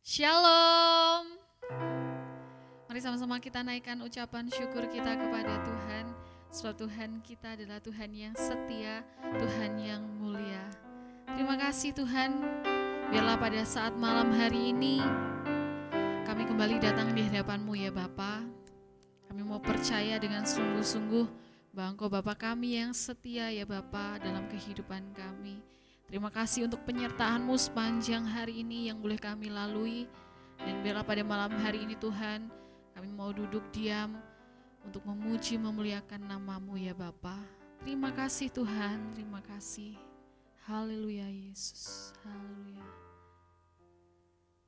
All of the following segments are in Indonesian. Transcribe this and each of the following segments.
Shalom. Mari sama-sama kita naikkan ucapan syukur kita kepada Tuhan. Sebab Tuhan kita adalah Tuhan yang setia, Tuhan yang mulia. Terima kasih Tuhan, biarlah pada saat malam hari ini kami kembali datang di hadapan-Mu ya Bapa. Kami mau percaya dengan sungguh-sungguh bahwa Engkau Bapa kami yang setia ya Bapa dalam kehidupan kami. Terima kasih untuk penyertaan-Mu sepanjang hari ini yang boleh kami lalui. Dan biarlah pada malam hari ini Tuhan, kami mau duduk diam untuk memuji memuliakan nama-Mu ya Bapa. Terima kasih Tuhan, terima kasih. Haleluya Yesus, haleluya.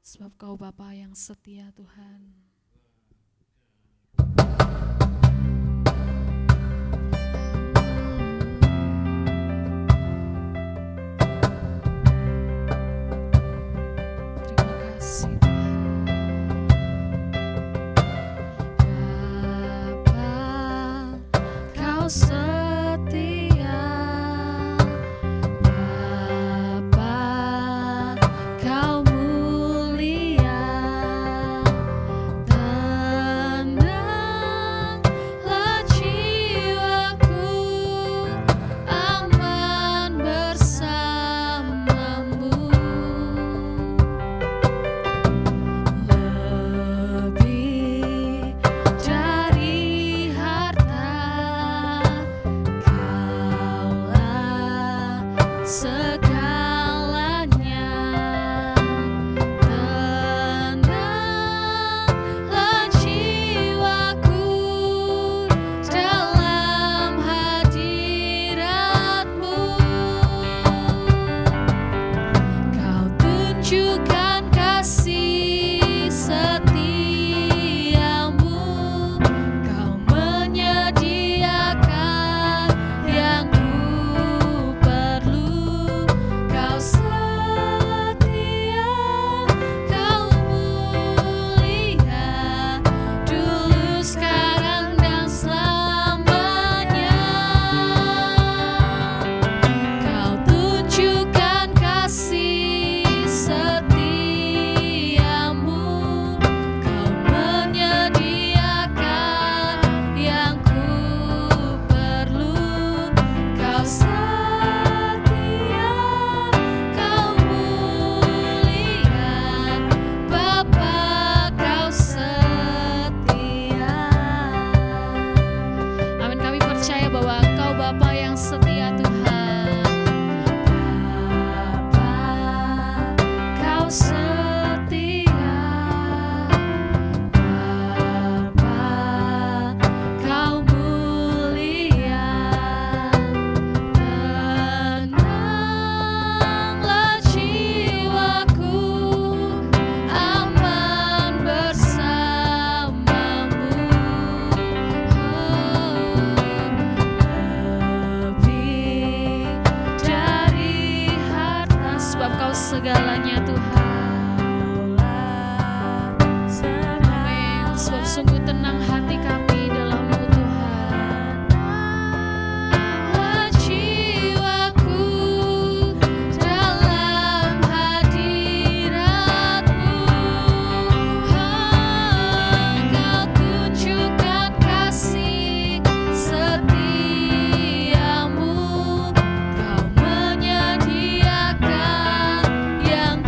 Sebab Kau Bapa yang setia Tuhan. Yang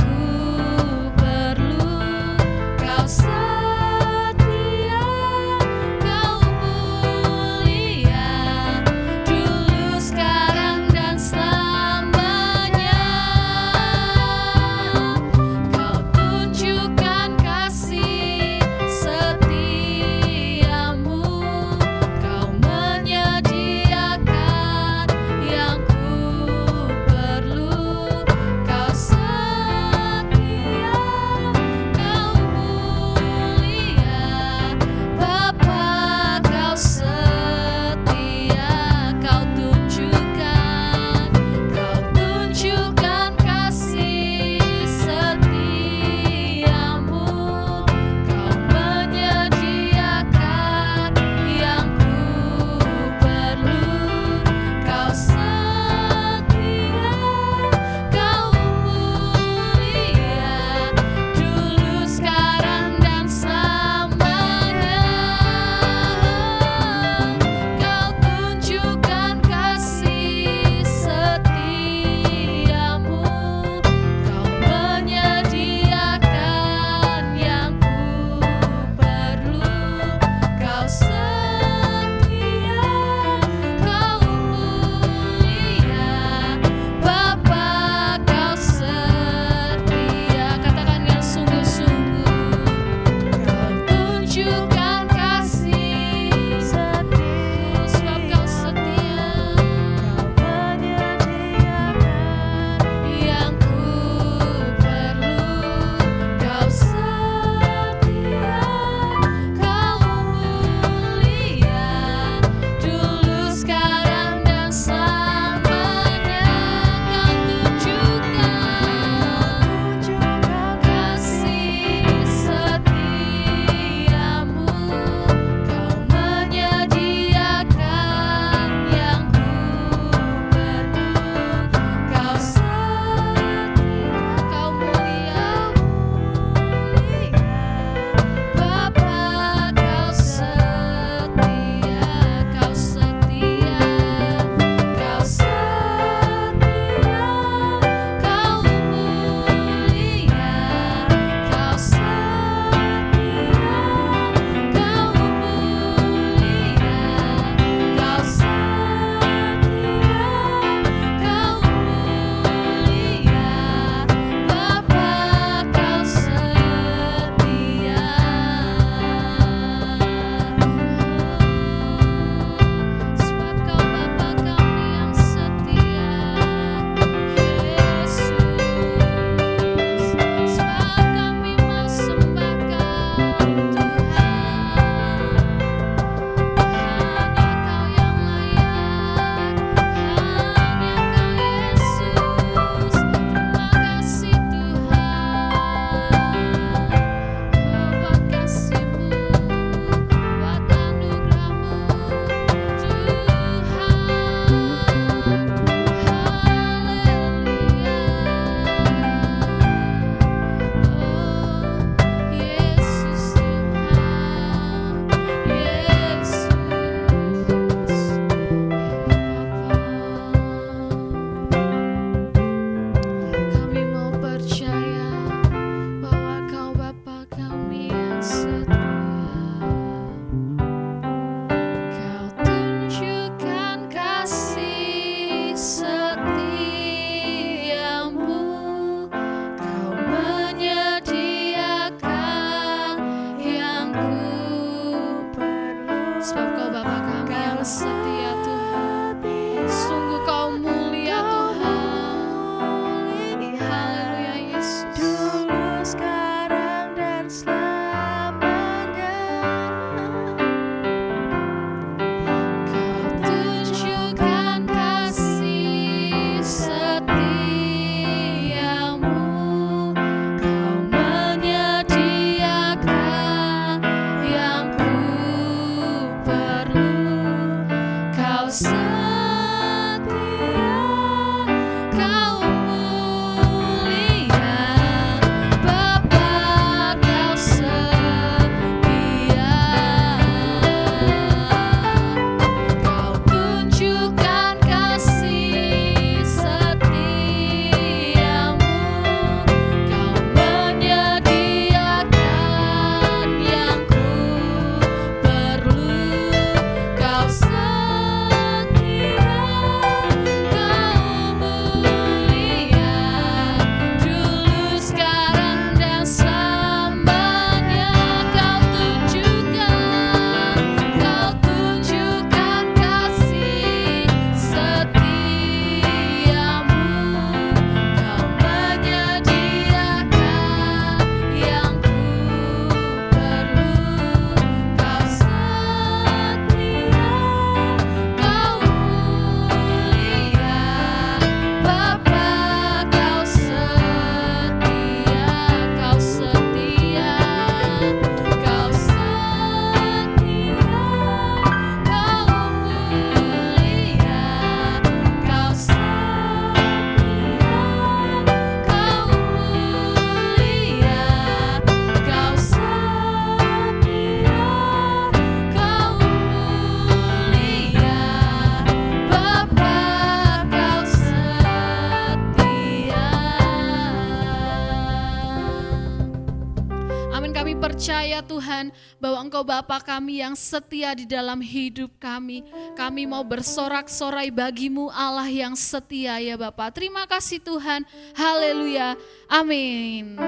percaya Tuhan bahwa Engkau Bapa kami yang setia di dalam hidup kami. Kami mau bersorak-sorai bagi-Mu Allah yang setia ya Bapa. Terima kasih Tuhan. Haleluya. Amin.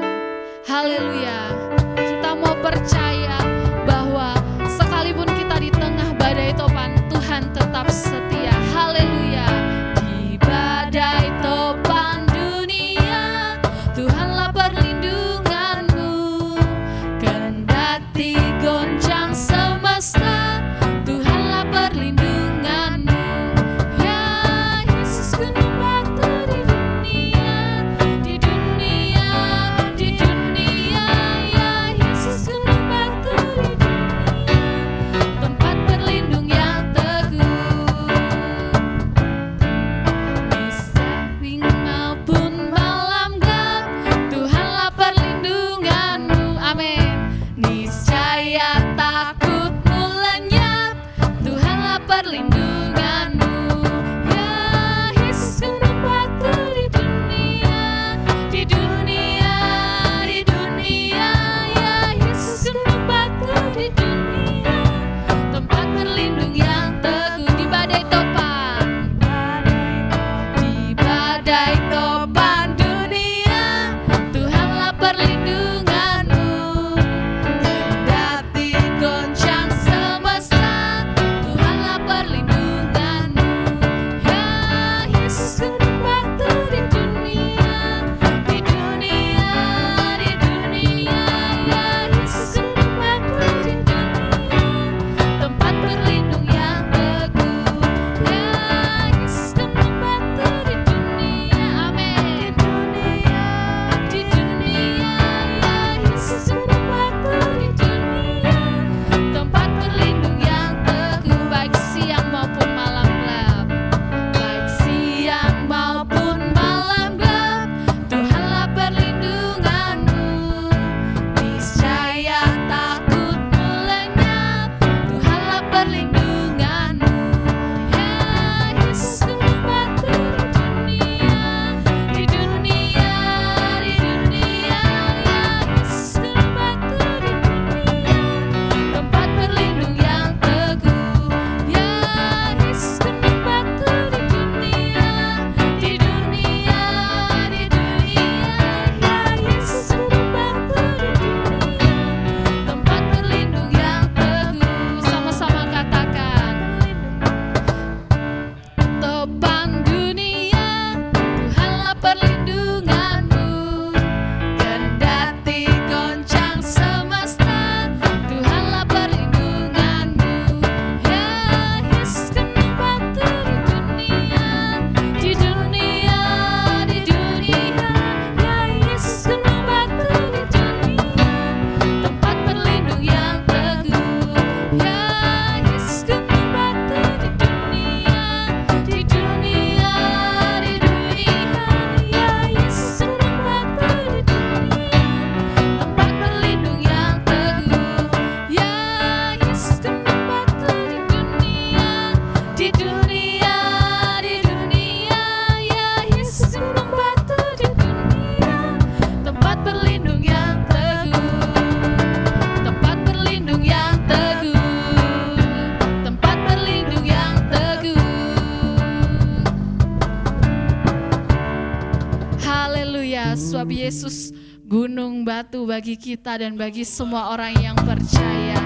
Haleluya. Kita mau percaya bahwa sekalipun kita di tengah badai topan, Tuhan tetap setia. Haleluya. Di badai topan dunia, Tuhanlah perlindunganmu. Kendati goncang semesta, Tuhanlah perlindunganmu. Ya Yesus gunung batu di dunia, di dunia, di dunia. Ya Yesus gunung batu di dunia, tempat berlindung yang teguh. Di siang maupun malam gelap, Tuhanlah perlindunganmu. Amin. Niscaya takutmu lenyap, Tuhanlah perlindunganmu. Ya Yesus gunung batu di dunia, di dunia, di dunia. Ya Yesus gunung batu di dunia, tempat berlindung yang teguh. Di badai topan, di badai topan dunia, Tuhanlah perlindunganmu. Kendati goncang semesta, Tuhanlah perlindunganmu. Ya Yesus gunung batu di dunia, di dunia, di dunia. Ya Yesus gunung batu di dunia, tempat berlindung yang teguh. Ya Yesus gunung batu di dunia, amin. Di dunia, ya Yesus gunung batu di dunia, tempat berlindung yang teguh. Baik siang maupun malam gelap, baik siang maupun malam gelap, Tuhanlah perlindunganmu. Niscaya takutmu lenyap, Tuhanlah perlindunganmu. Ya Yesus gunung batu di dunia, di dunia, di dunia. Ya Yesus gunung batu di dunia, tempat berlindung yang teguh. Ya Yesus gunung batu di dunia, di dunia, di dunia. Ya Yesus gunung batu di dunia, tempat berlindung yang teguh. Sama-sama katakan. Topan dunia, Tuhanlah perlindunganmu. Kendati goncang semesta, Tuhanlah perlindunganmu. Ya Yesus gunung batu di dunia, di dunia, di dunia. Ya Yesus gunung batu di dunia, tempat berlindung yang teguh. Ya Yesus gunung batu di dunia, di dunia, di dunia. Ya Yesus gunung batu di dunia, tempat berlindung yang teguh. Ya Yesus gunung batu di dunia, di dunia, di dunia. Ya Yesus gunung batu di dunia, tempat berlindung yang teguh, tempat berlindung yang teguh, tempat berlindung yang teguh. Haleluya, sebab Yesus gunung batu bagi kita dan bagi semua orang yang percaya.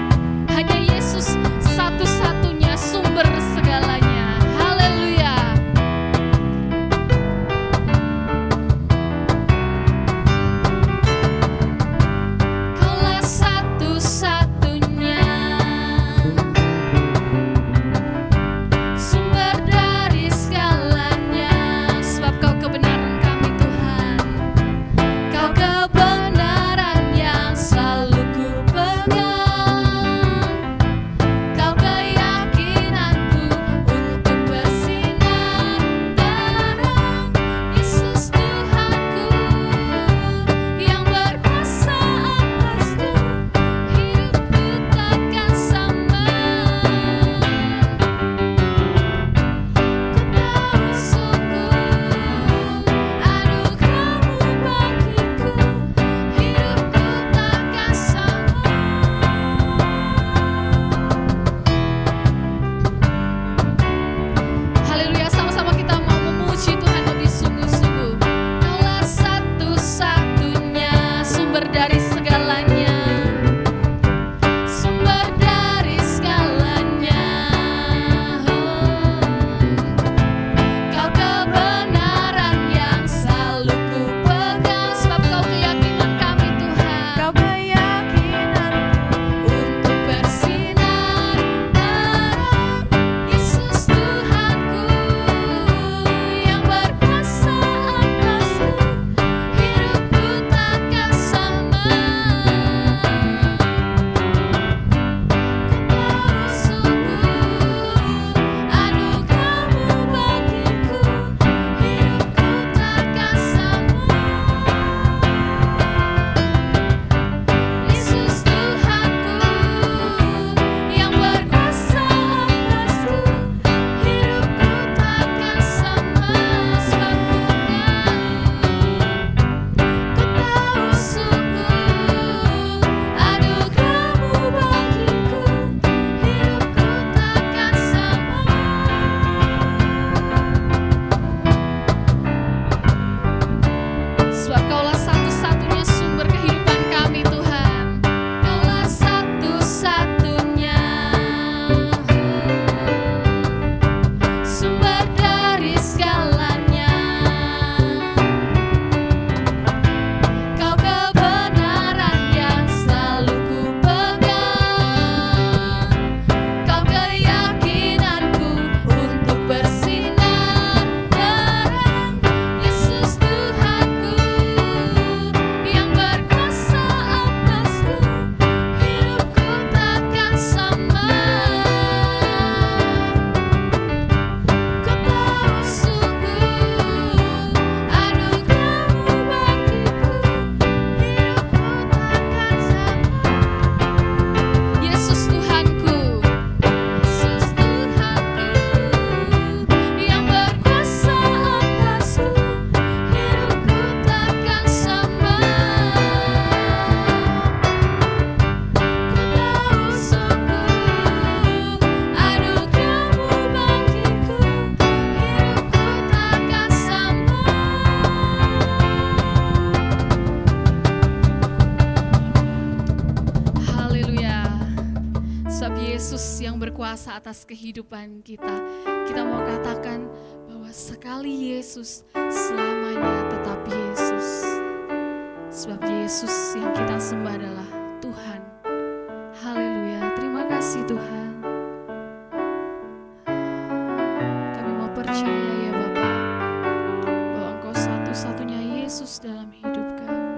Hanya Yesus satu-satunya sumber segalanya. Haleluya. Kaulah satu-satunya sumber dari segalanya, sebab Kau kebenaran kami Tuhan. Kau kebenaran yang selalu ku pegang. Kau keyakinanku berkuasa atas kehidupan kita. Kita mau katakan bahwa sekali Yesus, selamanya tetap Yesus. Sebab Yesus yang kita sembah adalah Tuhan. Haleluya, terima kasih Tuhan. Kami mau percaya ya Bapa, bahwa Engkau satu-satunya Yesus dalam hidup kami.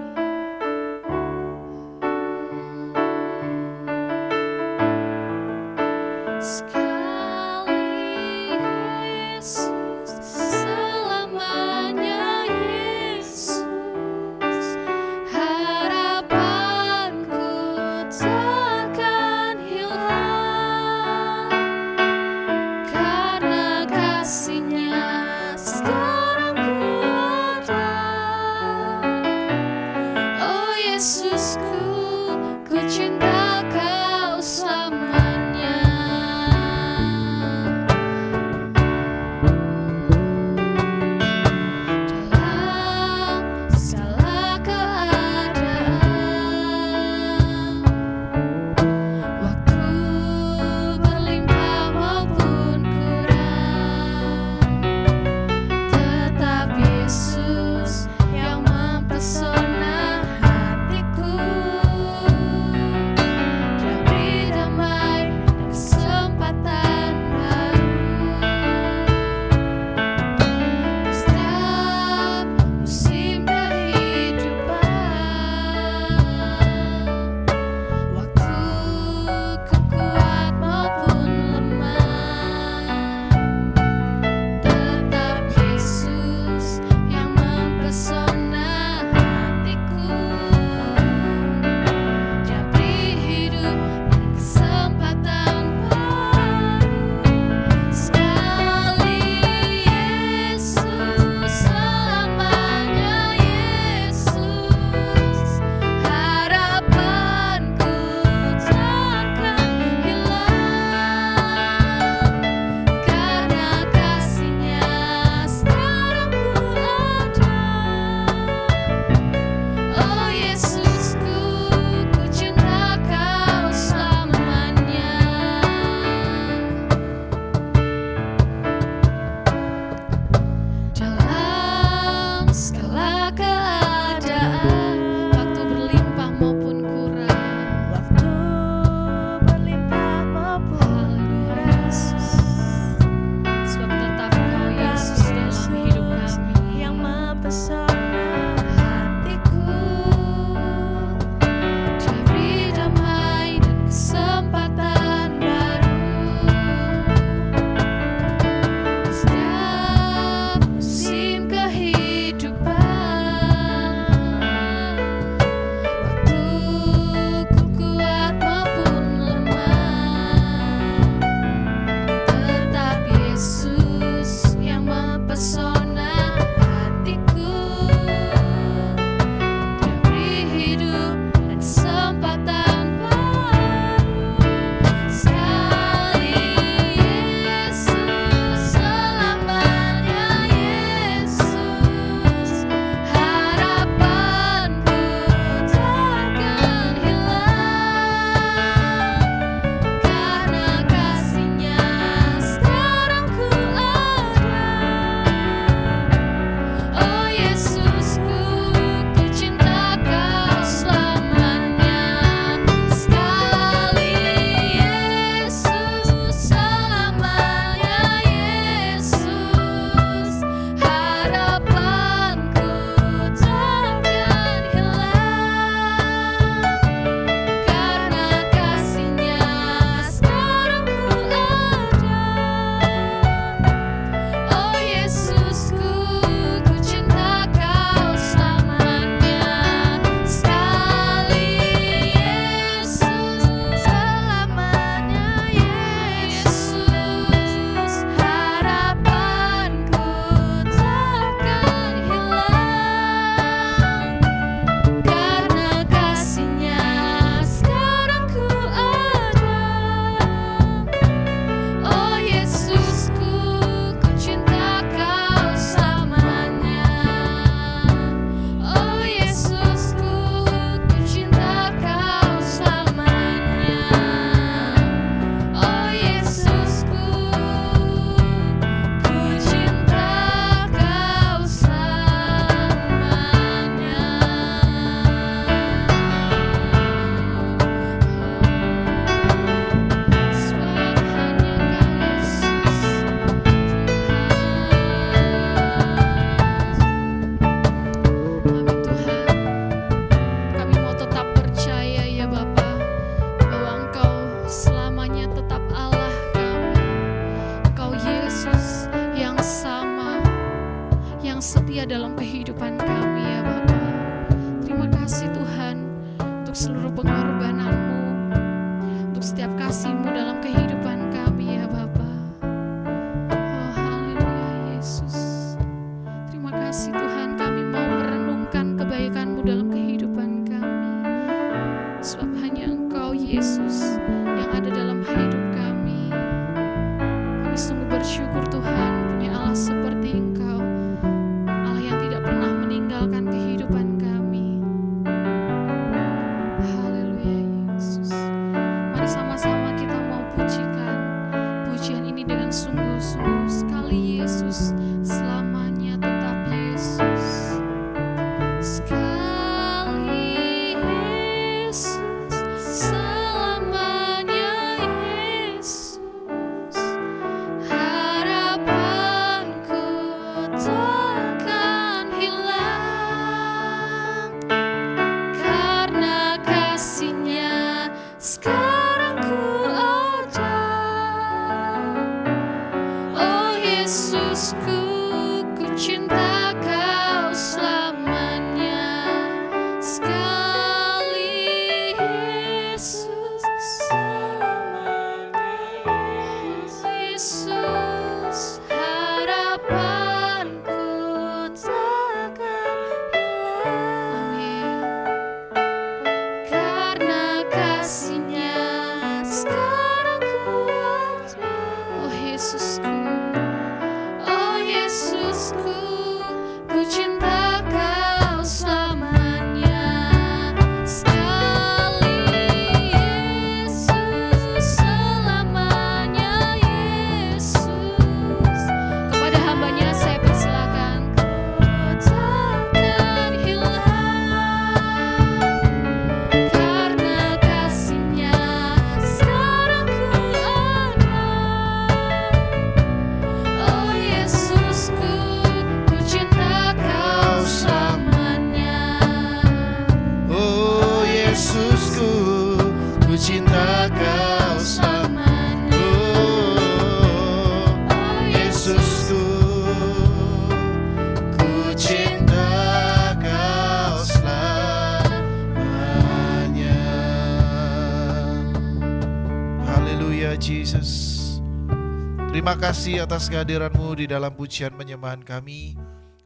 terima kasih atas kehadiran-Mu di dalam pujian penyembahan kami.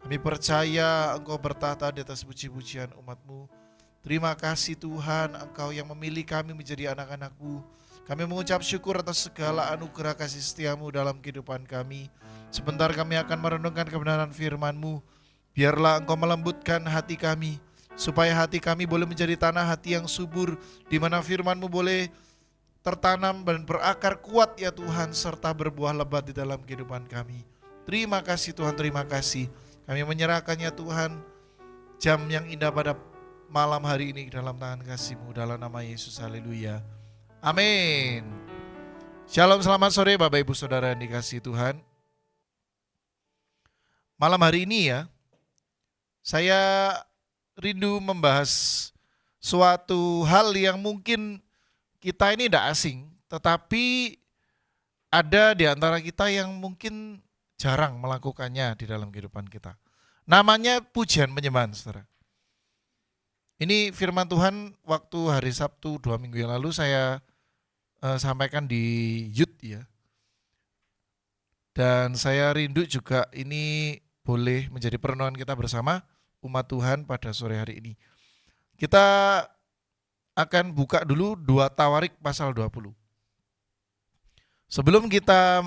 Kami percaya Engkau bertata di atas puji-pujian umat-Mu. Terima kasih Tuhan, Engkau yang memilih kami menjadi anak-anak-Mu. Kami mengucap syukur atas segala anugerah kasih setia-Mu dalam kehidupan kami. Sebentar kami akan merenungkan kebenaran firman-Mu. Biarlah Engkau melembutkan hati kami, supaya hati kami boleh menjadi tanah hati yang subur, di mana firman-Mu boleh tertanam dan berakar kuat ya Tuhan, serta berbuah lebat di dalam kehidupan kami. Terima kasih Tuhan, terima kasih. Kami menyerahkannya Tuhan, jam yang indah pada malam hari ini dalam tangan kasih-Mu, dalam nama Yesus, haleluya, amin. Shalom, selamat sore Bapak Ibu Saudara yang dikasihi Tuhan. Malam hari ini ya, saya rindu membahas suatu hal yang mungkin kita ini tidak asing, tetapi ada di antara kita yang mungkin jarang melakukannya di dalam kehidupan kita. Namanya pujian penyembahan, saudara. Ini firman Tuhan waktu hari Sabtu 2 minggu yang lalu saya sampaikan di Youth ya. Dan saya rindu juga ini boleh menjadi perenungan kita bersama umat Tuhan pada sore hari ini. Kita akan buka dulu 2 Tawarik pasal 20. Sebelum kita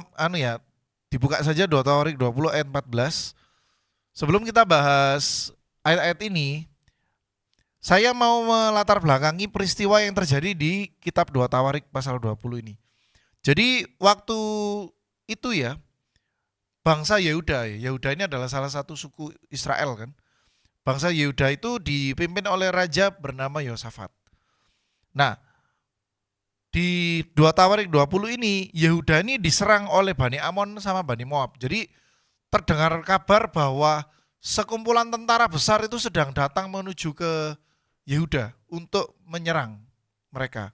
dibuka saja 2 Tawarik 20 ayat 14. Sebelum kita bahas ayat-ayat ini, saya mau melatar belakangi peristiwa yang terjadi di kitab 2 Tawarik pasal 20 ini. Jadi waktu itu ya, bangsa Yehuda ini adalah salah satu suku Israel kan. Bangsa Yehuda itu dipimpin oleh raja bernama Yosafat. Nah, di 2 Tawarik 20 ini, Yehuda ini diserang oleh Bani Amon sama Bani Moab. Jadi terdengar kabar bahwa sekumpulan tentara besar itu sedang datang menuju ke Yehuda untuk menyerang mereka.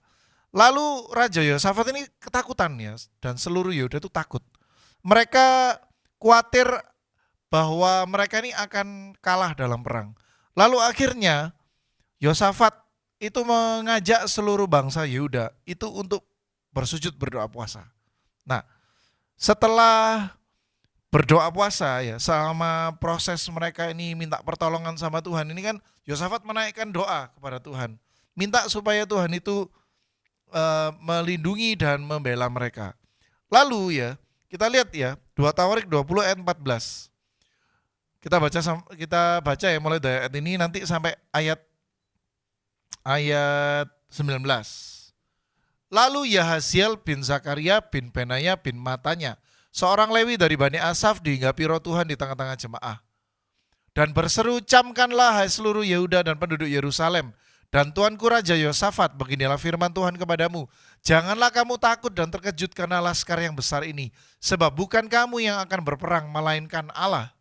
Lalu Raja Yosafat ini ketakutan ya, dan seluruh Yehuda itu takut. Mereka khawatir bahwa mereka ini akan kalah dalam perang. Lalu akhirnya Yosafat itu mengajak seluruh bangsa Yehuda itu untuk bersujud berdoa puasa. Nah, setelah berdoa puasa ya, selama proses mereka ini minta pertolongan sama Tuhan, ini kan Yosafat menaikkan doa kepada Tuhan, minta supaya Tuhan itu melindungi dan membela mereka. Lalu ya, kita lihat ya, 2 Tawarik 20 ayat 14. Kita baca ya, mulai dari ayat ini nanti sampai ayat 19. Lalu Yahaziel bin Zakaria bin Benaya bin Matanya, seorang Lewi dari Bani Asaf, dihinggapi roh Tuhan di tengah-tengah jemaah. Dan berseru, camkanlah hai seluruh Yehuda dan penduduk Yerusalem, dan Tuanku Raja Yosafat, beginilah firman Tuhan kepadamu. Janganlah kamu takut dan terkejut karena laskar yang besar ini, sebab bukan kamu yang akan berperang, melainkan Allah.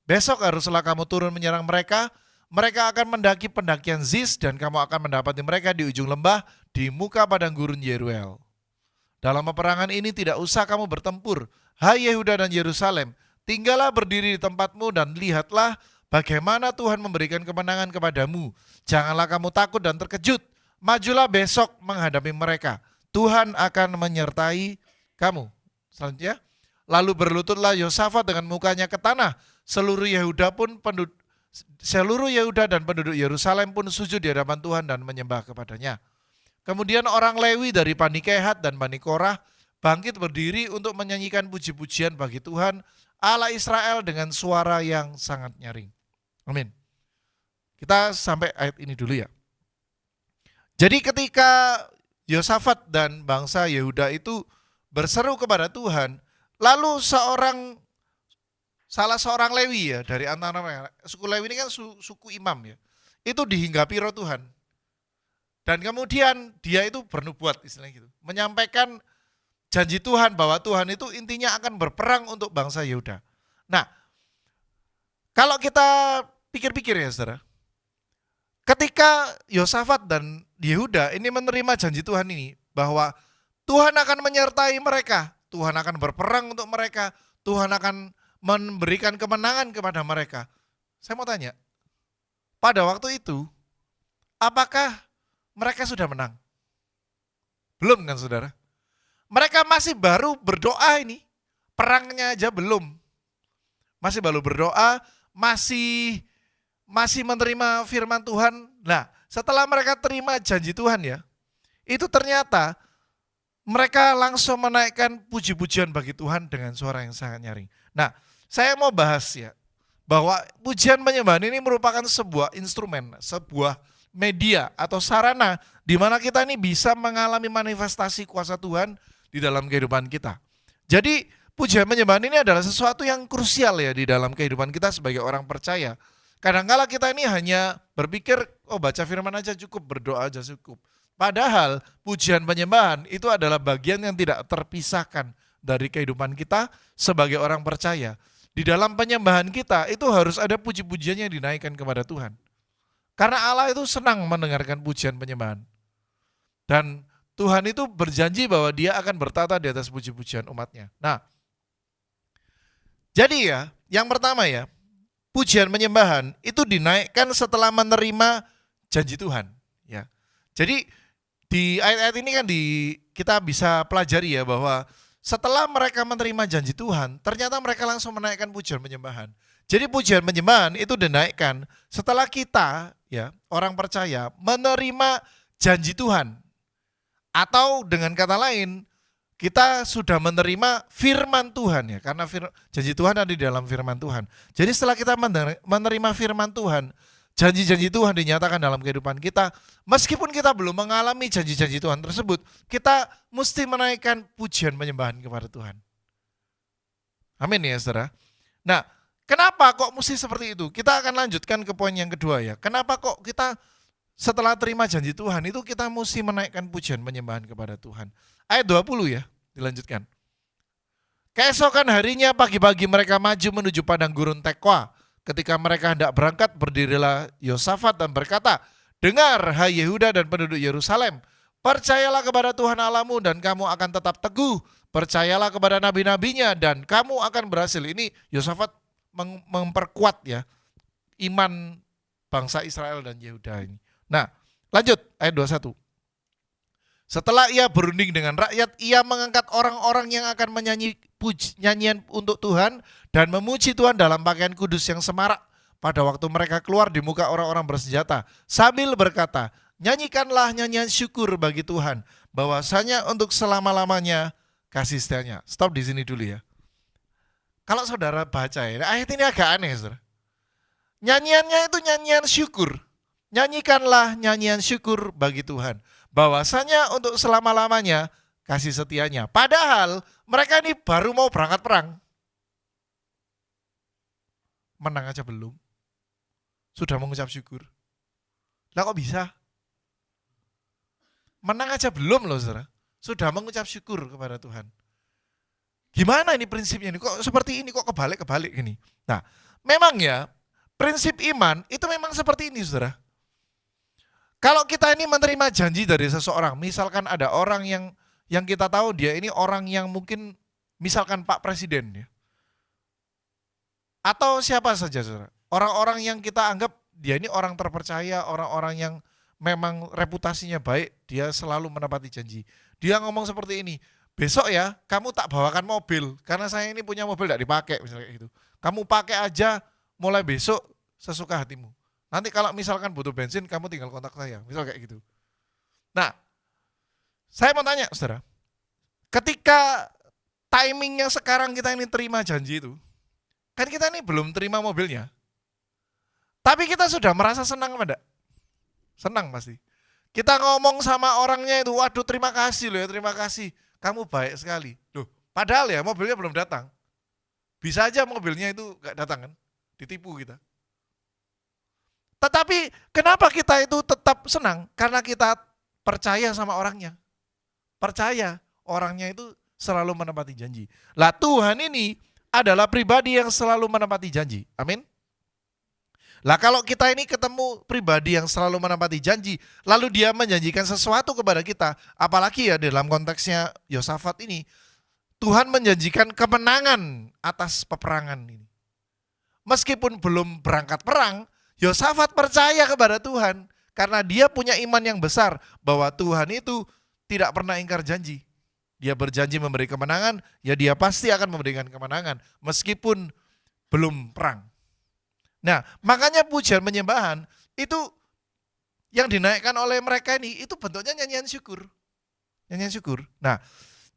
Besok haruslah kamu turun menyerang mereka. Mereka akan mendaki pendakian Ziz, dan kamu akan mendapati mereka di ujung lembah, di muka padang gurun Yeruel. Dalam peperangan ini tidak usah kamu bertempur, hai Yehuda dan Yerusalem. Tinggallah berdiri di tempatmu dan lihatlah bagaimana Tuhan memberikan kemenangan kepadamu. Janganlah kamu takut dan terkejut. Majulah besok menghadapi mereka. Tuhan akan menyertai kamu. Selanjutnya, lalu berlututlah Yosafat dengan mukanya ke tanah. Seluruh Yehuda dan penduduk Yerusalem pun sujud di hadapan Tuhan dan menyembah kepadanya. Kemudian orang Lewi dari Bani Kehat dan Bani Korah bangkit berdiri untuk menyanyikan puji-pujian bagi Tuhan Allah Israel dengan suara yang sangat nyaring. Amin. Kita sampai ayat ini dulu ya. Jadi ketika Yosafat dan bangsa Yehuda itu berseru kepada Tuhan, lalu salah seorang Lewi ya, dari antara mereka, suku Lewi ini kan suku imam ya, itu dihinggapi roh Tuhan. Dan kemudian dia itu bernubuat, istilahnya gitu, menyampaikan janji Tuhan bahwa Tuhan itu intinya akan berperang untuk bangsa Yehuda. Nah, kalau kita pikir-pikir ya saudara, ketika Yosafat dan Yehuda ini menerima janji Tuhan ini, bahwa Tuhan akan menyertai mereka, Tuhan akan berperang untuk mereka, Tuhan akan memberikan kemenangan kepada mereka. Saya mau tanya, pada waktu itu, apakah mereka sudah menang? Belum kan saudara? Mereka masih baru berdoa ini. perangnya aja belum. Masih baru berdoa, masih menerima firman Tuhan. Nah, setelah mereka terima janji Tuhan ya, itu ternyata mereka langsung menaikkan puji-pujian bagi Tuhan dengan suara yang sangat nyaring. Nah, saya mau bahas ya, bahwa pujian penyembahan ini merupakan sebuah instrumen, sebuah media atau sarana di mana kita ini bisa mengalami manifestasi kuasa Tuhan di dalam kehidupan kita. Jadi pujian penyembahan ini adalah sesuatu yang krusial ya di dalam kehidupan kita sebagai orang percaya. Kadang-kala kita ini hanya berpikir, oh baca firman aja cukup, berdoa aja cukup. Padahal pujian penyembahan itu adalah bagian yang tidak terpisahkan dari kehidupan kita sebagai orang percaya. Di dalam penyembahan kita itu harus ada puji-pujian yang dinaikkan kepada Tuhan. Karena Allah itu senang mendengarkan pujian penyembahan. Dan Tuhan itu berjanji bahwa dia akan bertata di atas puji-pujian umatnya. Nah, jadi ya, yang pertama ya, pujian penyembahan itu dinaikkan setelah menerima janji Tuhan. Ya, jadi di ayat-ayat ini kan kita bisa pelajari ya bahwa setelah mereka menerima janji Tuhan, ternyata mereka langsung menaikkan pujian penyembahan. Jadi pujian penyembahan itu dinaikkan setelah kita ya orang percaya menerima janji Tuhan. Atau dengan kata lain, kita sudah menerima firman Tuhan ya, karena janji Tuhan ada di dalam firman Tuhan. Jadi setelah kita menerima firman Tuhan, janji-janji Tuhan dinyatakan dalam kehidupan kita, meskipun kita belum mengalami janji-janji Tuhan tersebut, kita mesti menaikkan pujian penyembahan kepada Tuhan. Amin ya saudara. Nah, kenapa kok mesti seperti itu? Kita akan lanjutkan ke poin yang kedua ya. Kenapa kok kita setelah terima janji Tuhan itu kita mesti menaikkan pujian penyembahan kepada Tuhan. Ayat 20 ya, dilanjutkan. Keesokan harinya pagi-pagi mereka maju menuju padang gurun Tekwa. Ketika mereka hendak berangkat, berdirilah Yosafat dan berkata, dengar hai Yehuda dan penduduk Yerusalem, percayalah kepada Tuhan Allahmu dan kamu akan tetap teguh. Percayalah kepada nabi-nabinya dan kamu akan berhasil. Ini Yosafat memperkuat ya iman bangsa Israel dan Yehuda ini. Nah, lanjut ayat 21. Setelah ia berunding dengan rakyat, ia mengangkat orang-orang yang akan menyanyi nyanyian untuk Tuhan dan memuji Tuhan dalam pakaian kudus yang semarak pada waktu mereka keluar di muka orang-orang bersenjata sambil berkata, nyanyikanlah nyanyian syukur bagi Tuhan, bahwasanya untuk selama-lamanya kasih setianya. Stop di sini dulu ya. Kalau saudara baca ya, ayat ini agak aneh saudara. Nyanyiannya itu nyanyian syukur. Nyanyikanlah nyanyian syukur bagi Tuhan, bahwasanya untuk selama-lamanya kasih setianya. Padahal mereka ini baru mau berangkat perang. Menang aja belum. Sudah mengucap syukur. Lah kok bisa? Menang aja belum loh saudara. Sudah mengucap syukur kepada Tuhan. Gimana ini prinsipnya ini? Kok seperti ini? Kok kebalik-kebalik gini? Nah, memang ya prinsip iman itu memang seperti ini saudara. Kalau kita ini menerima janji dari seseorang, misalkan ada orang yang kita tahu dia ini orang yang mungkin misalkan Pak Presiden ya. Atau siapa saja saudara. Orang-orang yang kita anggap dia ini orang terpercaya, orang-orang yang memang reputasinya baik, dia selalu menepati janji. Dia ngomong seperti ini, besok ya kamu tak bawakan mobil, karena saya ini punya mobil tidak dipakai misalnya kayak gitu. Kamu pakai aja mulai besok sesuka hatimu. Nanti kalau misalkan butuh bensin, kamu tinggal kontak saya. Misal kayak gitu. Nah, saya mau tanya saudara. Ketika timingnya sekarang kita ini terima janji itu, kan kita ini belum terima mobilnya. Tapi kita sudah merasa senang apa enggak? Senang pasti. Kita ngomong sama orangnya itu, waduh terima kasih loh ya, terima kasih. Kamu baik sekali. Loh, padahal ya mobilnya belum datang. Bisa aja mobilnya itu enggak datang kan? Ditipu kita. Tetapi kenapa kita itu tetap senang? Karena kita percaya sama orangnya. Percaya orangnya itu selalu menepati janji. Lah Tuhan ini adalah pribadi yang selalu menepati janji. Amin. Lah kalau kita ini ketemu pribadi yang selalu menepati janji, lalu dia menjanjikan sesuatu kepada kita, apalagi ya dalam konteksnya Yosafat ini, Tuhan menjanjikan kemenangan atas peperangan ini. Meskipun belum berangkat perang, Yosafat percaya kepada Tuhan karena dia punya iman yang besar bahwa Tuhan itu tidak pernah ingkar janji. dia berjanji memberi kemenangan, ya dia pasti akan memberikan kemenangan meskipun belum perang. Nah, makanya pujian penyembahan itu yang dinaikkan oleh mereka ini itu bentuknya nyanyian syukur. Nyanyian syukur. Nah,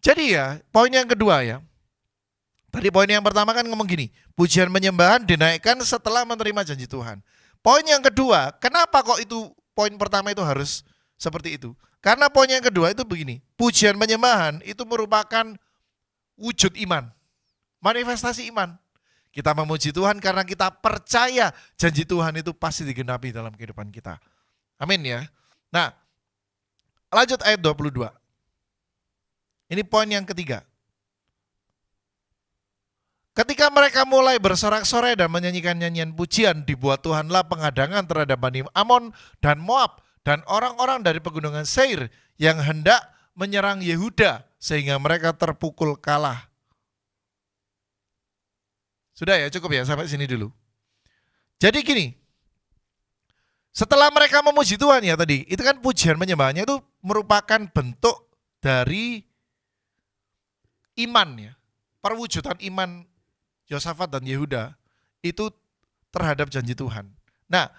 jadi ya, poin yang kedua ya. Tadi poin yang pertama kan ngomong gini, pujian penyembahan dinaikkan setelah menerima janji Tuhan. Poin yang kedua, kenapa kok itu poin pertama itu harus seperti itu? Karena poin yang kedua itu begini, pujian penyembahan itu merupakan wujud iman, manifestasi iman. Kita memuji Tuhan karena kita percaya janji Tuhan itu pasti digenapi dalam kehidupan kita. Amin ya. Nah, lanjut ayat 22. Ini poin yang ketiga. Ketika mereka mulai bersorak-sorai dan menyanyikan nyanyian pujian, dibuat Tuhanlah penghadangan terhadap Bani Amon dan Moab dan orang-orang dari pegunungan Seir yang hendak menyerang Yehuda sehingga mereka terpukul kalah. Sudah ya, cukup ya sampai sini dulu. Jadi gini, setelah mereka memuji Tuhan ya tadi, itu kan pujian penyembahannya itu merupakan bentuk dari iman ya, perwujudan iman Yosafat dan Yehuda itu terhadap janji Tuhan. Nah,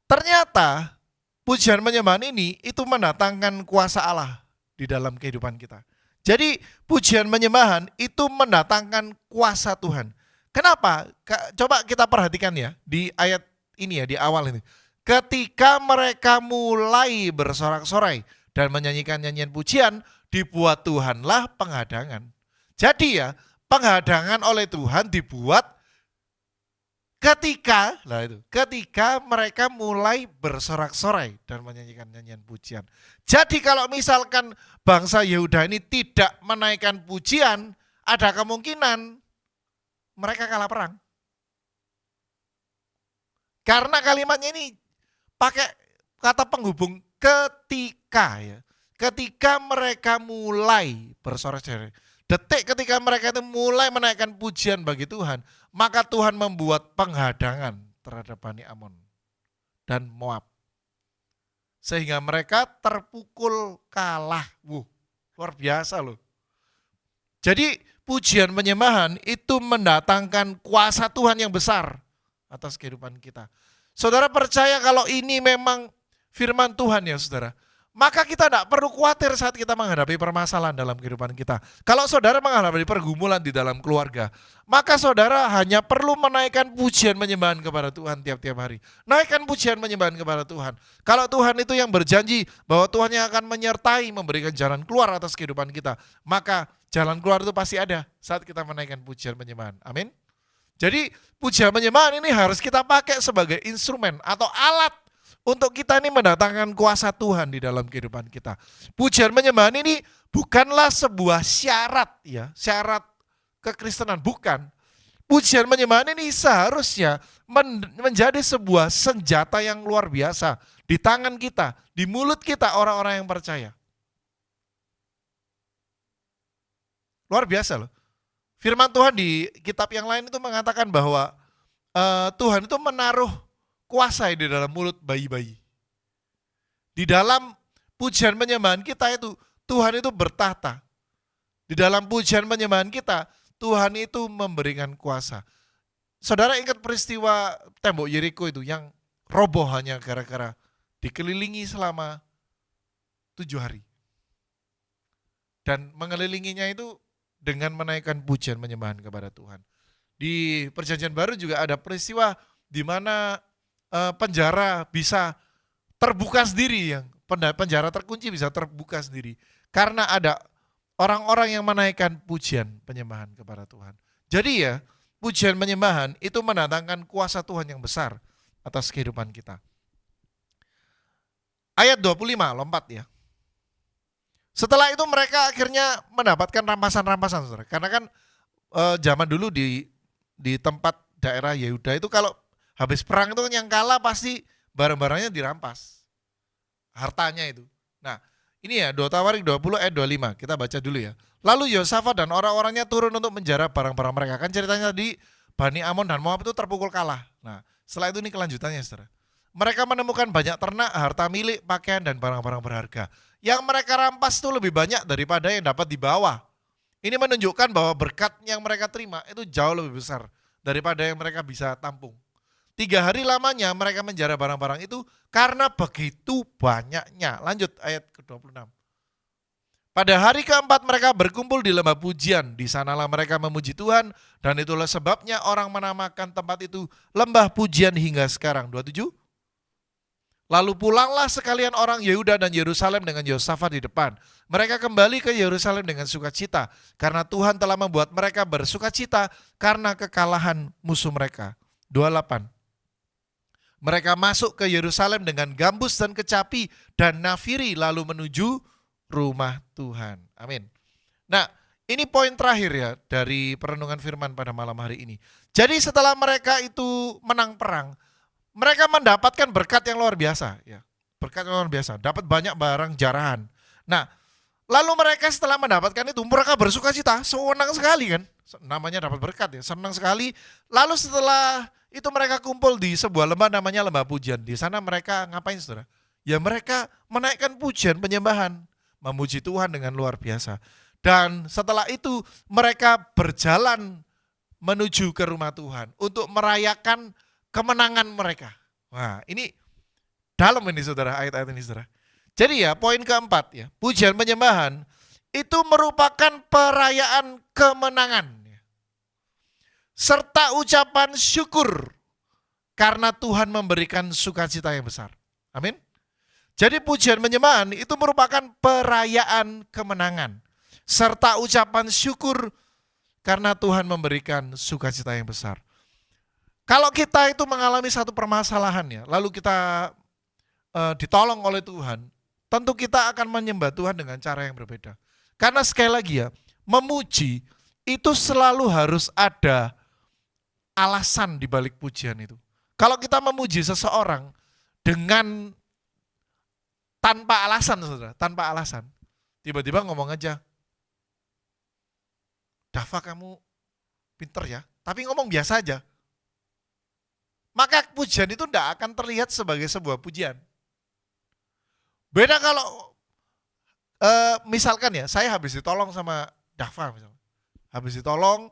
ternyata pujian penyembahan ini itu mendatangkan kuasa Allah di dalam kehidupan kita. Jadi pujian penyembahan itu mendatangkan kuasa Tuhan. Kenapa? Coba kita perhatikan ya di ayat ini ya, di awal ini. Ketika mereka mulai bersorak-sorai dan menyanyikan nyanyian pujian, dibuat Tuhanlah penghadangan. Jadi ya, penghadangan oleh Tuhan dibuat ketika mereka mulai bersorak-sorai dan menyanyikan nyanyian pujian. Jadi kalau misalkan bangsa Yehuda ini tidak menaikkan pujian, ada kemungkinan mereka kalah perang. Karena kalimatnya ini pakai kata penghubung ketika ya. Ketika mereka mulai bersorak-sorai. Detik ketika mereka itu mulai menaikkan pujian bagi Tuhan, maka Tuhan membuat penghadangan terhadap Bani Amon dan Moab. Sehingga mereka terpukul kalah. Luar biasa loh. Jadi pujian penyembahan itu mendatangkan kuasa Tuhan yang besar atas kehidupan kita. Saudara percaya kalau ini memang firman Tuhan ya saudara. Maka kita tidak perlu khawatir saat kita menghadapi permasalahan dalam kehidupan kita. Kalau saudara menghadapi pergumulan di dalam keluarga, maka saudara hanya perlu menaikkan pujian penyembahan kepada Tuhan tiap-tiap hari. Naikkan pujian penyembahan kepada Tuhan. Kalau Tuhan itu yang berjanji bahwa Tuhan yang akan menyertai memberikan jalan keluar atas kehidupan kita, maka jalan keluar itu pasti ada saat kita menaikkan pujian penyembahan. Amin. Jadi pujian penyembahan ini harus kita pakai sebagai instrumen atau alat untuk kita ini mendatangkan kuasa Tuhan di dalam kehidupan kita. Pujian penyembahan ini bukanlah sebuah syarat ya, syarat kekristenan, bukan. Pujian penyembahan ini seharusnya menjadi sebuah senjata yang luar biasa di tangan kita, di mulut kita orang-orang yang percaya. Luar biasa loh. Firman Tuhan di kitab yang lain itu mengatakan bahwa Tuhan itu menaruh kuasa di dalam mulut bayi-bayi. Di dalam pujian penyembahan kita itu, Tuhan itu bertahta. Di dalam pujian penyembahan kita, Tuhan itu memberikan kuasa. Saudara ingat peristiwa tembok Yeriko itu yang roboh hanya gara-gara dikelilingi selama 7 hari. Dan mengelilinginya itu dengan menaikkan pujian penyembahan kepada Tuhan. Di Perjanjian Baru juga ada peristiwa di mana penjara bisa terbuka sendiri, yang penjara terkunci bisa terbuka sendiri karena ada orang-orang yang menaikkan pujian penyembahan kepada Tuhan. Jadi ya, pujian penyembahan itu mendatangkan kuasa Tuhan yang besar atas kehidupan kita. Ayat 25, lompat ya. Setelah itu mereka akhirnya mendapatkan rampasan-rampasan, saudara. Karena kan zaman dulu di tempat daerah Yehuda itu kalau habis perang itu yang kalah pasti barang-barangnya dirampas. Hartanya itu. Nah, ini ya 2 Tawarik 20 ayat 25. Kita baca dulu ya. Lalu Yosafat dan orang-orangnya turun untuk menjara barang-barang mereka. Kan ceritanya di Bani Amon dan Moab itu terpukul kalah. Nah, setelah itu ini kelanjutannya, saudara. Mereka menemukan banyak ternak, harta milik, pakaian dan barang-barang berharga Yang mereka rampas itu lebih banyak daripada yang dapat dibawa. Ini menunjukkan bahwa berkat yang mereka terima itu jauh lebih besar daripada yang mereka bisa tampung. 3 hari lamanya mereka menjara barang-barang itu karena begitu banyaknya. Lanjut ayat ke-26. Pada hari keempat mereka berkumpul di lembah pujian. Di sanalah mereka memuji Tuhan dan itulah sebabnya orang menamakan tempat itu lembah pujian hingga sekarang. 27. Lalu pulanglah sekalian orang Yehuda dan Yerusalem dengan Yosafat di depan. Mereka kembali ke Yerusalem dengan sukacita karena Tuhan telah membuat mereka bersukacita karena kekalahan musuh mereka. 28. Mereka masuk ke Yerusalem dengan gambus dan kecapi dan nafiri lalu menuju rumah Tuhan. Amin. Nah, ini poin terakhir ya dari perenungan firman pada malam hari ini. Jadi setelah mereka itu menang perang, mereka mendapatkan berkat yang luar biasa ya. Berkat yang luar biasa, dapat banyak barang jarahan. Nah, lalu mereka setelah mendapatkan itu mereka bersukacita, senang sekali kan. Namanya dapat berkat ya, senang sekali. Lalu setelah itu mereka kumpul di sebuah lembah namanya lembah pujian. Di sana mereka ngapain saudara? Ya mereka menaikkan pujian, penyembahan, memuji Tuhan dengan luar biasa. Dan setelah itu mereka berjalan menuju ke rumah Tuhan untuk merayakan kemenangan mereka. Wah, ini dalam ini saudara, ayat-ayat ini saudara. Jadi ya, poin keempat ya, pujian penyembahan itu merupakan perayaan kemenangan serta ucapan syukur karena Tuhan memberikan sukacita yang besar. Amin. Jadi pujian penyembahan itu merupakan perayaan kemenangan serta ucapan syukur karena Tuhan memberikan sukacita yang besar. Kalau kita itu mengalami satu permasalahan ya, lalu kita ditolong oleh Tuhan, tentu kita akan menyembah Tuhan dengan cara yang berbeda. Karena sekali lagi ya, memuji itu selalu harus ada alasan di balik pujian itu. Kalau kita memuji seseorang dengan tanpa alasan, saudara, tanpa alasan. Tiba-tiba ngomong aja, Dava kamu pinter ya, tapi ngomong biasa aja. Maka pujian itu tidak akan terlihat sebagai sebuah pujian. Beda kalau misalkan ya, saya habis ditolong sama Dava misalnya. Habis ditolong,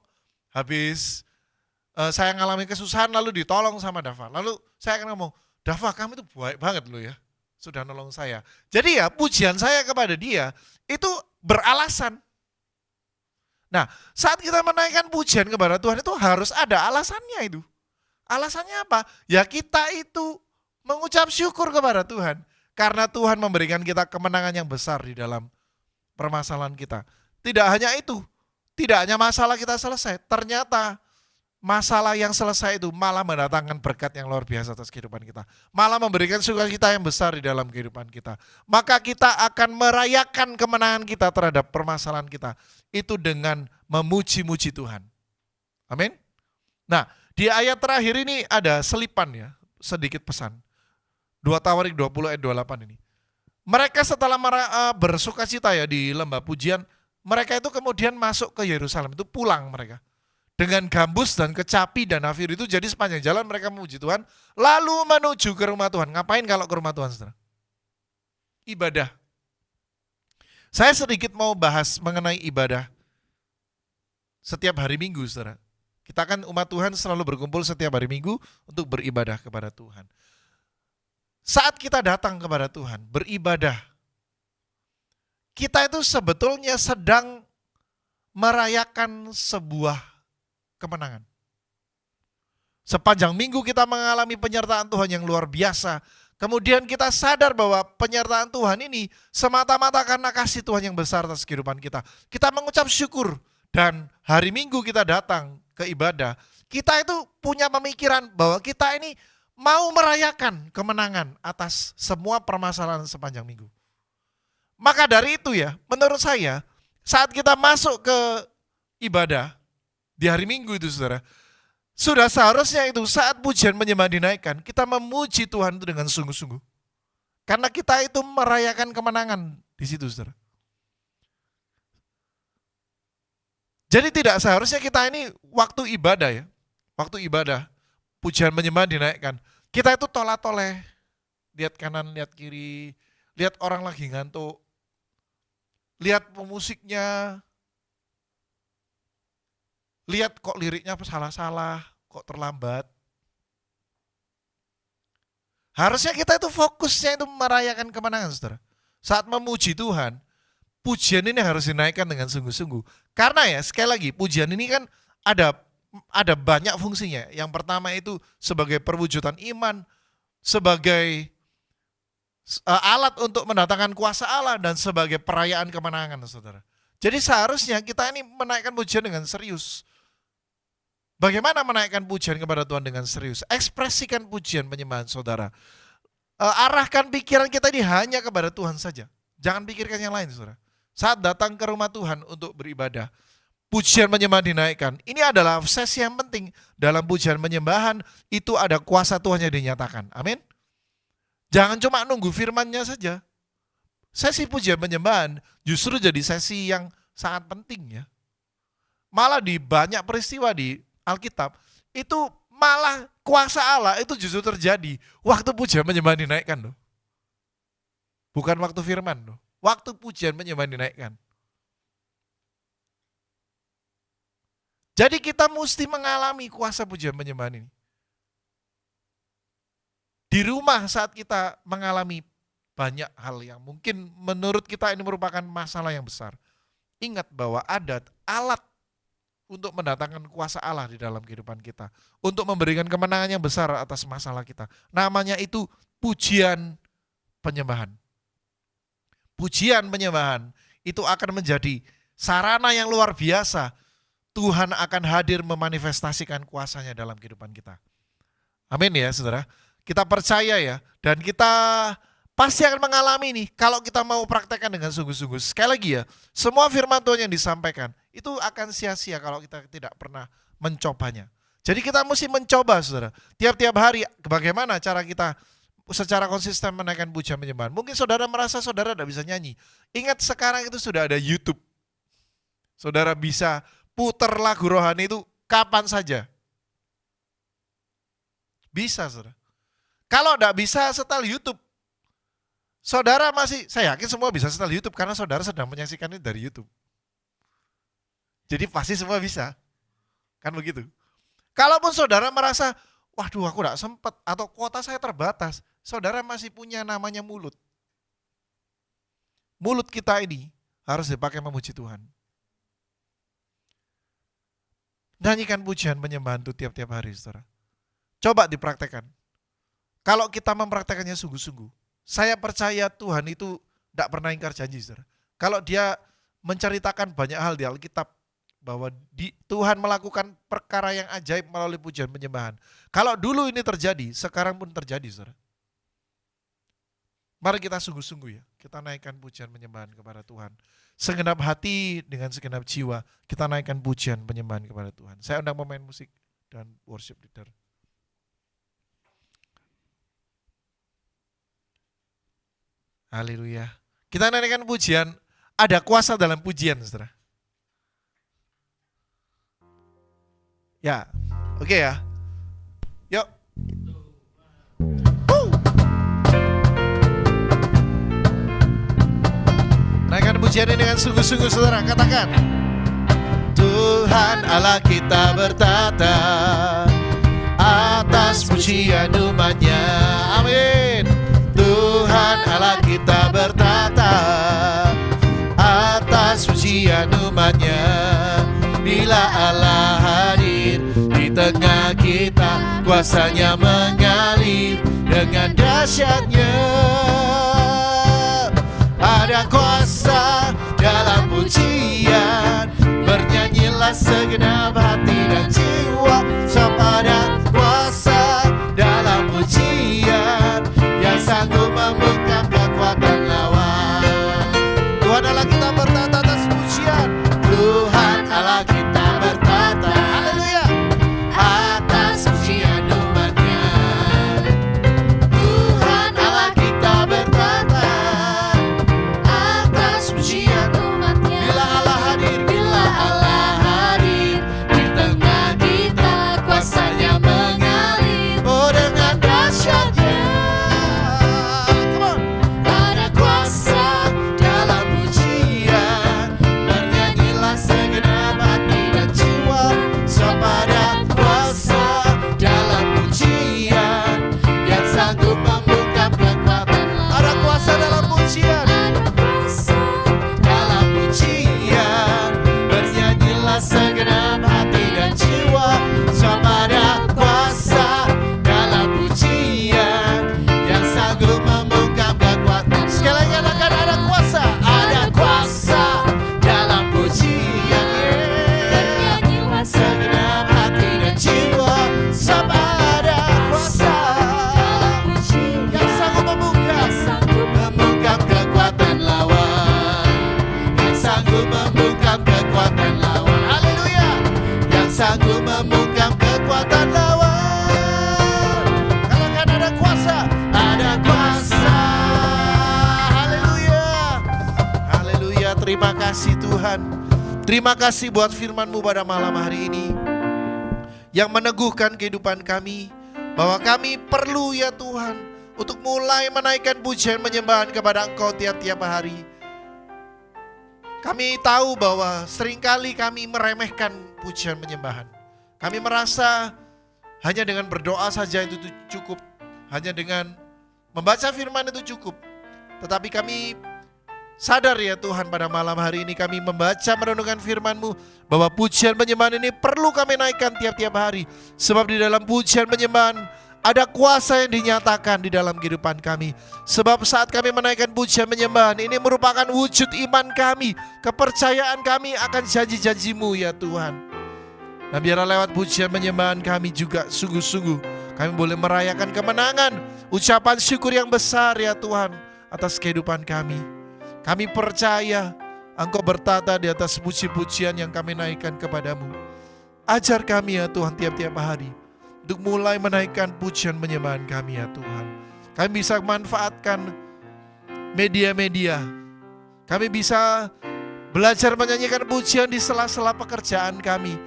saya ngalami kesusahan lalu ditolong sama Dava. Lalu saya akan ngomong, Dava kamu itu baik banget loh ya. Sudah nolong saya. Jadi ya pujian saya kepada dia itu beralasan. Nah saat kita menaikkan pujian kepada Tuhan itu harus ada alasannya itu. Alasannya apa? Ya kita itu mengucap syukur kepada Tuhan. Karena Tuhan memberikan kita kemenangan yang besar di dalam permasalahan kita. Tidak hanya itu. Tidak hanya masalah kita selesai. Ternyata masalah yang selesai itu malah mendatangkan berkat yang luar biasa atas kehidupan kita. Malah memberikan sukacita yang besar di dalam kehidupan kita. Maka kita akan merayakan kemenangan kita terhadap permasalahan kita. Itu dengan memuji-muji Tuhan. Amin. Nah, di ayat terakhir ini ada selipan ya, sedikit pesan. 2 Tawarik 20 ayat 28 ini. Mereka setelah bersukacita ya di lembah pujian, mereka itu kemudian masuk ke Yerusalem, itu pulang mereka. Dengan gambus dan kecapi dan nafir itu, jadi sepanjang jalan mereka memuji Tuhan, lalu menuju ke rumah Tuhan. Ngapain kalau ke rumah Tuhan, saudara? Ibadah. Saya sedikit mau bahas mengenai ibadah setiap hari Minggu, saudara. Kita kan umat Tuhan selalu berkumpul setiap hari Minggu untuk beribadah kepada Tuhan. Saat kita datang kepada Tuhan, beribadah, kita itu sebetulnya sedang merayakan sebuah kemenangan. Sepanjang minggu kita mengalami penyertaan Tuhan yang luar biasa. Kemudian kita sadar bahwa penyertaan Tuhan ini semata-mata karena kasih Tuhan yang besar atas kehidupan kita. Kita mengucap syukur dan hari Minggu kita datang ke ibadah. Kita itu punya pemikiran bahwa kita ini mau merayakan kemenangan atas semua permasalahan sepanjang minggu. Maka dari itu ya, menurut saya saat kita masuk ke ibadah di hari Minggu itu saudara, sudah seharusnya itu saat pujian penyembahan dinaikkan, kita memuji Tuhan itu dengan sungguh-sungguh. Karena kita itu merayakan kemenangan di situ saudara. Jadi tidak seharusnya kita ini waktu ibadah ya, waktu ibadah, pujian penyembahan dinaikkan, kita itu tolak-toleh, lihat kanan, lihat kiri, lihat orang lagi ngantuk, lihat pemusiknya, lihat kok liriknya salah-salah, kok terlambat. Harusnya kita itu fokusnya itu merayakan kemenangan, saudara. Saat memuji Tuhan, pujian ini harus dinaikkan dengan sungguh-sungguh. Karena ya, sekali lagi, pujian ini kan ada banyak fungsinya. Yang pertama itu sebagai perwujudan iman, sebagai alat untuk mendatangkan kuasa Allah, dan sebagai perayaan kemenangan, saudara. Jadi seharusnya kita ini menaikkan pujian dengan serius. Bagaimana menaikkan pujian kepada Tuhan dengan serius? Ekspresikan pujian penyembahan saudara. Arahkan pikiran kita ini hanya kepada Tuhan saja. Jangan pikirkan yang lain, saudara. Saat datang ke rumah Tuhan untuk beribadah, pujian penyembahan dinaikkan. Ini adalah sesi yang penting. Dalam pujian penyembahan itu ada kuasa Tuhan yang dinyatakan. Amin. Jangan cuma nunggu firman-Nya saja. Sesi pujian penyembahan justru jadi sesi yang sangat penting ya. Malah di banyak peristiwa di Alkitab, itu malah kuasa Allah itu justru terjadi waktu pujian penyembahan dinaikkan loh. Bukan waktu firman loh. Waktu pujian penyembahan dinaikkan. Jadi kita mesti mengalami kuasa pujian penyembahan ini. Di rumah saat kita mengalami banyak hal yang mungkin menurut kita ini merupakan masalah yang besar. Ingat bahwa ada alat untuk mendatangkan kuasa Allah di dalam kehidupan kita. Untuk memberikan kemenangan yang besar atas masalah kita. Namanya itu pujian penyembahan. Pujian penyembahan itu akan menjadi sarana yang luar biasa. Tuhan akan hadir memanifestasikan kuasanya dalam kehidupan kita. Amin ya saudara. Kita percaya ya, dan kita pasti akan mengalami ini kalau kita mau praktekkan dengan sungguh-sungguh. Sekali lagi ya, semua firman Tuhan yang disampaikan itu akan sia-sia kalau kita tidak pernah mencobanya. Jadi kita mesti mencoba saudara. Tiap-tiap hari bagaimana cara kita secara konsisten menaikkan pujian penyembahan. Mungkin saudara merasa saudara tidak bisa nyanyi. Ingat sekarang itu sudah ada YouTube. Saudara bisa putar lagu rohani itu kapan saja. Bisa saudara. Kalau tidak bisa setel YouTube, saudara masih, saya yakin semua bisa setel YouTube karena saudara sedang menyaksikan ini dari YouTube. Jadi pasti semua bisa, kan begitu. Kalaupun saudara merasa, waduh aku tidak sempat atau kuota saya terbatas, saudara masih punya namanya mulut. Mulut kita ini harus dipakai memuji Tuhan. Nyanyikan pujian penyembahan itu tiap-tiap hari saudara. Coba dipraktekkan. Kalau kita mempraktekannya sungguh-sungguh, saya percaya Tuhan itu tidak pernah ingkar janji, saudara. Kalau dia menceritakan banyak hal di Alkitab, bahwa Tuhan melakukan perkara yang ajaib melalui pujian penyembahan. Kalau dulu ini terjadi, sekarang pun terjadi, saudara. Mari kita sungguh-sungguh ya, kita naikkan pujian penyembahan kepada Tuhan. Segenap hati dengan segenap jiwa, kita naikkan pujian penyembahan kepada Tuhan. Saya undang pemain musik dan worship leader. Haleluya. Kita naikkan pujian, ada kuasa dalam pujian, saudara. Ya, oke ya. Yuk. Naikkan pujian ini dengan sungguh-sungguh, saudara. Katakan. Tuhan Allah kita bertata atas pujian umat-Nya. Amin. Tuhan Allah kita bertata atas pujian umat-Nya. Bila Allah hadir di tengah kita, kuasa-Nya mengalir dengan dahsyat-Nya. Ada kuasa dalam pujian, bernyanyilah segenap hati dan jiwa. Sebab ada kuasa dalam pujian yang sanggup membungkam kekuatan lawan. Tuhan Allah kita bertata atas pujian. Tuhan Allah kita bertata, haleluya, atas pujian umat-Nya. Tuhan Allah kita bertata atas pujian umat-Nya. Bila Allah hadir di tengah kita, kuasa-Nya mengalir, oh dengan dahsyat-Nya. Tuhan. Terima kasih buat firman-Mu pada malam hari ini yang meneguhkan kehidupan kami, bahwa kami perlu ya Tuhan untuk mulai menaikkan pujian penyembahan kepada Engkau tiap-tiap hari. Kami tahu bahwa seringkali kami meremehkan pujian penyembahan. Kami merasa hanya dengan berdoa saja itu cukup, hanya dengan membaca firman itu cukup. Tetapi kami sadar ya Tuhan, pada malam hari ini kami membaca merenungkan firman-Mu bahwa pujian penyembahan ini perlu kami naikkan tiap-tiap hari. Sebab di dalam pujian penyembahan ada kuasa yang dinyatakan di dalam kehidupan kami. Sebab saat kami menaikkan pujian penyembahan, ini merupakan wujud iman kami, kepercayaan kami akan janji-janji-Mu ya Tuhan. Dan biarlah lewat pujian penyembahan kami juga sungguh-sungguh kami boleh merayakan kemenangan, ucapan syukur yang besar ya Tuhan atas kehidupan kami. Kami percaya Engkau bertata di atas puji-pujian yang kami naikkan kepadamu. Ajar kami ya Tuhan tiap-tiap hari untuk mulai menaikkan pujian penyembahan kami ya Tuhan. Kami bisa manfaatkan media-media. Kami bisa belajar menyanyikan pujian di sela-sela pekerjaan kami.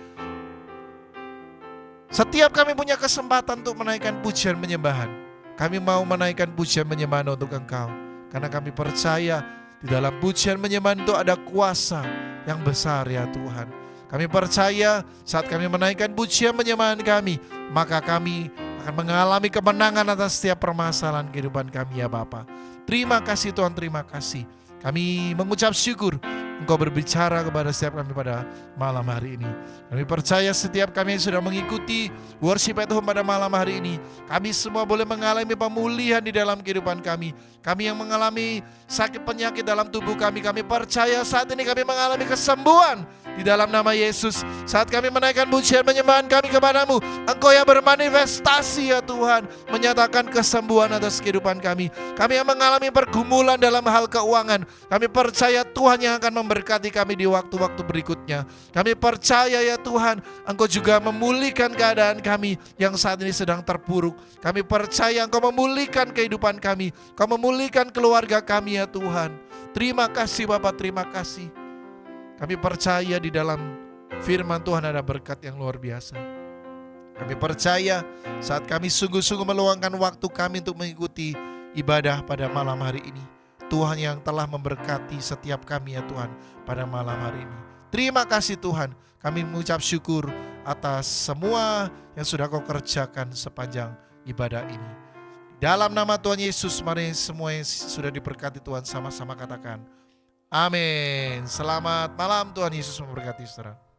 Setiap kami punya kesempatan untuk menaikkan pujian penyembahan, kami mau menaikkan pujian penyembahan untuk Engkau. Karena kami percaya di dalam pujian penyembahan itu ada kuasa yang besar ya Tuhan. Kami percaya saat kami menaikkan pujian penyembahan kami, maka kami akan mengalami kemenangan atas setiap permasalahan kehidupan kami ya Bapa. Terima kasih Tuhan, terima kasih. Kami mengucap syukur Engkau berbicara kepada setiap kami pada malam hari ini. Kami percaya setiap kami yang sudah mengikuti worship at home pada malam hari ini, kami semua boleh mengalami pemulihan di dalam kehidupan kami. Kami yang mengalami sakit penyakit dalam tubuh kami, kami percaya saat ini kami mengalami kesembuhan di dalam nama Yesus. Saat kami menaikkan pujian penyembahan kami kepadamu, Engkau yang bermanifestasi ya Tuhan, menyatakan kesembuhan atas kehidupan kami. Kami yang mengalami pergumulan dalam hal keuangan, kami percaya Tuhan yang akan memberkati kami di waktu-waktu berikutnya. Kami percaya ya Tuhan, Engkau juga memulihkan keadaan kami yang saat ini sedang terpuruk. Kami percaya Engkau memulihkan kehidupan kami, Engkau memulihkan keluarga kami ya Tuhan. Terima kasih Bapa, terima kasih. Kami percaya di dalam firman Tuhan ada berkat yang luar biasa. Kami percaya saat kami sungguh-sungguh meluangkan waktu kami untuk mengikuti ibadah pada malam hari ini, Tuhan yang telah memberkati setiap kami ya Tuhan pada malam hari ini. Terima kasih Tuhan, kami mengucap syukur atas semua yang sudah Kau kerjakan sepanjang ibadah ini. Dalam nama Tuhan Yesus, mari semua yang sudah diberkati Tuhan sama-sama katakan amin. Selamat malam, Tuhan Yesus memberkati saudara.